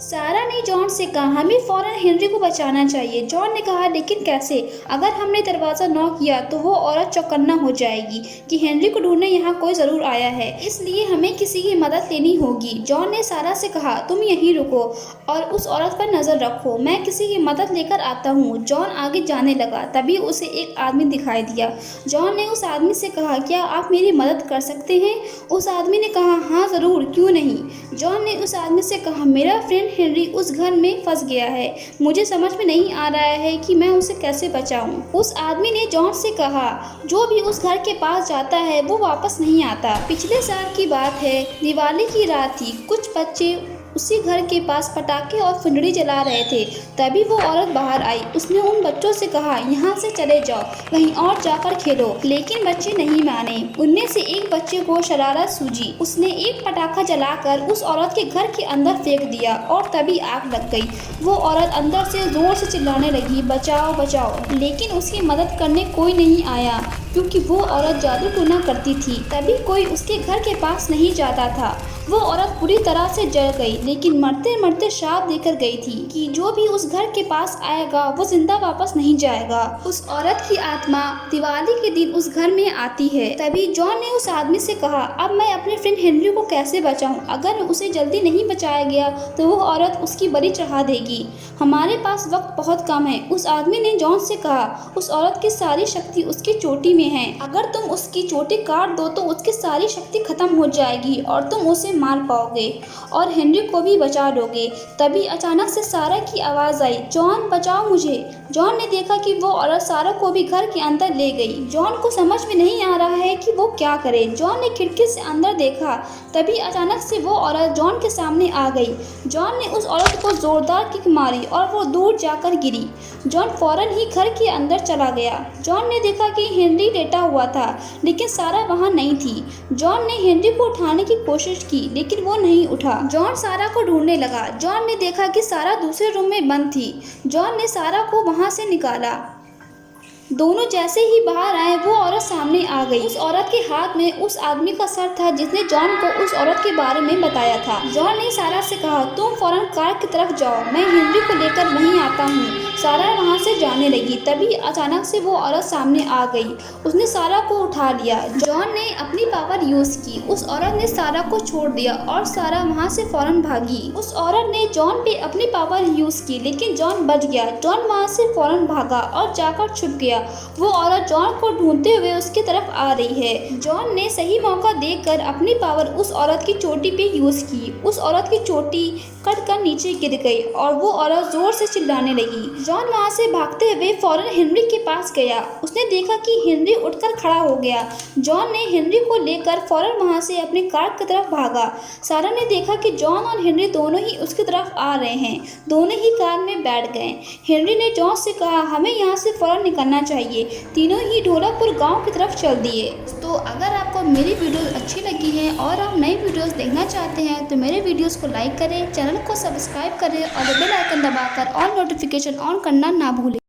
सारा ने जॉन से कहा, हमें फौरन हेनरी को बचाना चाहिए। जॉन ने कहा, लेकिन कैसे? अगर हमने दरवाज़ा नॉक किया तो वो औरत चौकन्ना हो जाएगी कि हेनरी को ढूंढने यहाँ कोई ज़रूर आया है, इसलिए हमें किसी की मदद लेनी होगी। जॉन ने सारा से कहा, तुम यहीं रुको और उस औरत पर नज़र रखो, मैं किसी की मदद लेकर आता हूँ। जॉन आगे जाने लगा, तभी उसे एक आदमी दिखाई दिया। जॉन ने उस आदमी से कहा, क्या आप मेरी मदद कर सकते हैं? उस आदमी ने कहा, हाँ ज़रूर, क्यों नहीं। जॉन ने उस आदमी से कहा, मेरा फ्रेंड हेनरी उस घर में फंस गया है, मुझे समझ में नहीं आ रहा है कि मैं उसे कैसे बचाऊं। उस आदमी ने जॉन से कहा, जो भी उस घर के पास जाता है वो वापस नहीं आता। पिछले साल की बात है, दिवाली की रात थी। कुछ बच्चे उसी घर के पास पटाखे और फुलझड़ी जला रहे थे। तभी वो औरत बाहर आई। उसने उन बच्चों से कहा, यहाँ से चले जाओ, कहीं और जाकर खेलो। लेकिन बच्चे नहीं माने। उनमें से एक बच्चे को शरारत सूझी। उसने एक पटाखा जलाकर उस औरत के घर के अंदर फेंक दिया और तभी आग लग गई। वो औरत अंदर से जोर से चिल्लाने लगी, बचाओ बचाओ। लेकिन उसकी मदद करने कोई नहीं आया, क्योंकि वो औरत जादू टोना करती थी। तभी कोई उसके घर के पास नहीं जाता था। वो औरत पूरी तरह से जल गई, लेकिन मरते मरते श्राप देकर गई थी कि जो भी उस घर के पास आएगा वो जिंदा वापस नहीं जाएगा। उस औरत की आत्मा दिवाली के दिन उस घर में आती है। तभी जॉन ने उस आदमी से कहा, अब मैं अपने फ्रेंड हेनरी को कैसे बचाऊं? अगर उसे जल्दी नहीं बचाया गया तो वो औरत उसकी बलि चढ़ा देगी। हमारे पास वक्त बहुत कम है। उस आदमी ने जॉन से कहा, उस औरत की सारी शक्ति उसकी चोटी में है। अगर तुम उसकी चोटी काट दो तो उसकी सारी शक्ति खत्म हो जाएगी और तुम उसे मार पाओगे और हेनरी को भी बचा लोगे। तभी अचानक से सारा की आवाज़ आई, जॉन बचाओ मुझे। जॉन ने देखा कि वो औरत सारा को भी घर के अंदर ले गई। जॉन को समझ में नहीं आ रहा है कि वो क्या करे। जॉन ने खिड़की से अंदर देखा, तभी अचानक से वो औरत जॉन के सामने आ गई। जॉन ने उस औरत को जोरदार किक मारी और वो दूर जाकर गिरी। जॉन फौरन ही घर के अंदर चला गया। जॉन ने देखा कि हेनरी लेटा हुआ था, लेकिन सारा वहाँ नहीं थी। जॉन ने हेनरी को उठाने की कोशिश की, लेकिन वो नहीं उठा। जॉन सारा को ढूंढने लगा। जॉन ने देखा कि सारा दूसरे रूम में बंद थी। जॉन ने सारा को वहाँ से निकाला। दोनों जैसे ही बाहर आए वो औरत सामने आ गई। उस औरत के हाथ में उस आदमी का सर था जिसने जॉन को उस औरत के बारे में बताया था। जॉन ने सारा से कहा, तुम फौरन कार की तरफ जाओ, मैं हेनरी को लेकर वहीं आता हूँ। सारा वहाँ से जाने लगी। तभी अचानक से वो औरत सामने आ गई। उसने सारा को उठा लिया। जॉन ने अपनी पावर यूज की। उस औरत ने सारा को छोड़ दिया और सारा वहाँ से फौरन भागी। उस औरत ने जॉन पे अपनी पावर यूज की, लेकिन जॉन बच गया। जॉन वहाँ से फौरन भागा और जाकर छुप गया। वो औरत जॉन को ढूंढते हुए उसकी तरफ आ रही है। जॉन ने सही मौका देखकर अपनी पावर उस औरत की चोटी पे यूज की। उस औरत की चोटी कट कर नीचे गिर गई और वो औरत जोर से चिल्लाने लगी। जॉन वहाँ से भागते हुए फौरन हेनरी के पास गया। उसने देखा कि हेनरी उठकर खड़ा हो गया। जॉन ने हेनरी को लेकर फौरन वहाँ से अपनी कार की तरफ भागा। सारा ने देखा कि जॉन और हेनरी दोनों ही उसकी तरफ आ रहे हैं। दोनों ही कार में बैठ गए। हेनरी ने जॉन से कहा, हमें यहाँ से फौरन निकलना चाहिए। तीनों ही ढोलकपुर गांव की तरफ चल दिए। तो अगर आपको मेरी वीडियो अच्छी लगी है और आप नई वीडियोस देखना चाहते हैं तो मेरे वीडियोस को लाइक करें, चैनल को सब्सक्राइब करें और बेल आइकन दबाकर ऑल नोटिफिकेशन ऑन करना ना भूलें।